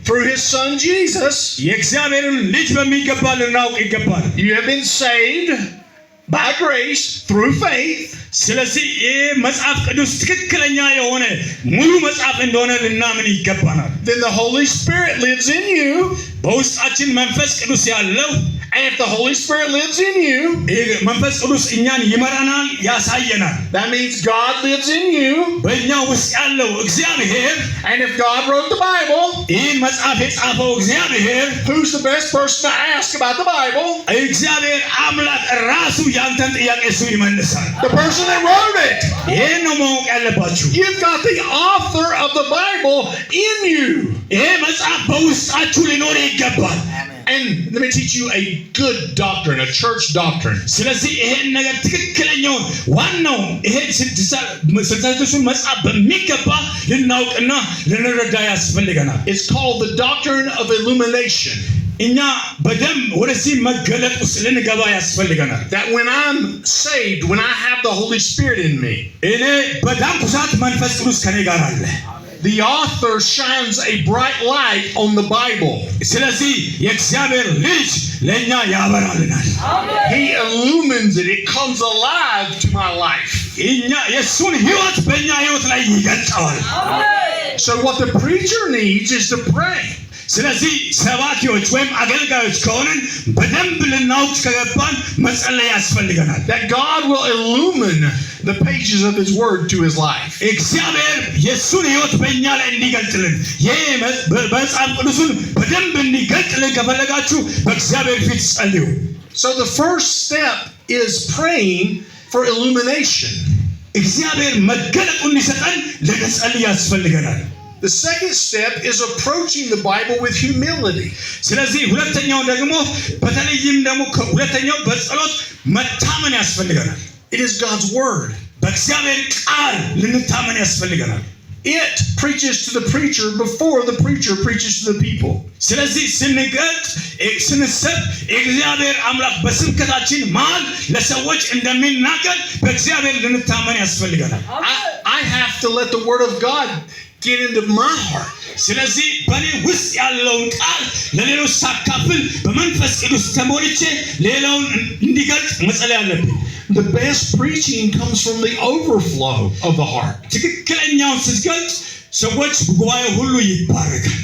Through his son Jesus, you have been saved by grace through faith. ስለዚህ መጽሐፍ ቅዱስ ትክክለኛ የሆነ ሙሉ መጽሐፍ እንደሆነ ልናምን ይገባናል። Then the Holy Spirit lives in you. በውስጣችን መንፈስ ቅዱስ ያለው And if the Holy Spirit lives in you, መንፈስ ቅዱስ እኛን ይመራናል ያሳየናል። that means God lives in you. በእኛ ውስጥ ያለው እግዚአብሔር And if God wrote the Bible, ይህን መጽሐፍ የጻፈው እግዚአብሔር who's the best person to ask about the Bible? እግዚአብሔር አምላክ ራሱ ያንተን ጥያቄ እሱ ይመልሳል። The person that wrote it. ይህን ነው ማወቅ ያለባችሁ። You've got the author of the Bible in you. ይህ መጽሐፍ በውስጣችሁ ሊኖር ይገባል። And let me teach you a good doctrine, a church doctrine. ስለዚህ ይሄን ነገር ትክክለኛውን ዋናው ይሄን ስልታቱን መጽሐፍ በሚገባ ልናውቅና ልንረዳ ያስፈልገናል። It's called the doctrine of illumination. እኛ በደም ወደዚህ መገለጥ ውስጥ ልንገባ ያስፈልገናል። That when I'm saved, when I have the Holy Spirit in me, እኔ በዳንኩ ሰዓት መንፈስ ቅዱስ ከኔ ጋር አለ። the author shines a bright light on the Bible. ስለዚህ የእግዚአብሔር ልጅ ለኛ ያበራልናል። He illumines it. It comes alive to my life. እኛ የሱን ህይወት በእኛ ህይወት ላይ ይገልጣል። So what the preacher needs is to pray. ስለዚህ ሰባኪዎች ወይም አገልጋዮች ከሆነን በደንብ ልናውቅ ከገባን መጸለይ ያስፈልገናል። That God will illumine the pages of His Word to His life. እግዚአብሔር የሱን ህይወት በእኛ ላይ እንዲገልጥልን መጽሐፍ ቅዱስን በደንብ እንዲገልጥልን ከፈለጋችሁ በእግዚአብሔር ፊት ጸልዩ። So the first step is praying for illumination. እግዚአብሔር መገለጡን እንዲሰጠን ልንጸልይ ያስፈልገናል። The second step is approaching the Bible with humility. ስለዚህ ሁለተኛው ደግሞ በተለይም ደግሞ ሁለተኛው በጸሎት መታመን ያስፈልገናል። It is God's Word. በእግዚአብሔር ቃል ልንታመን ያስፈልገናል። It preaches to the preacher before the preacher preaches to the people. ስለዚህ ስንሰብ እግዚአብሔር አምላክ በስብከታችን መሃል ለሰዎች እንደሚናገር በእግዚአብሔር ልንታመን ያስፈልገናል። I have to let the Word of God get into my heart. ስለዚህ በእኔ ውስጥ ያለውን ቃል ለሌሎች ሳካፍል በመንፈስ ቅዱስ ተሞልቼ ሌላውን እንዲገልጥ መጸለይ አለብኝ። The best preaching comes from the overflow of the heart. ትክክለኛውን ስትገልጥ ሰዎች ጉባኤ ሁሉ ይባረካል።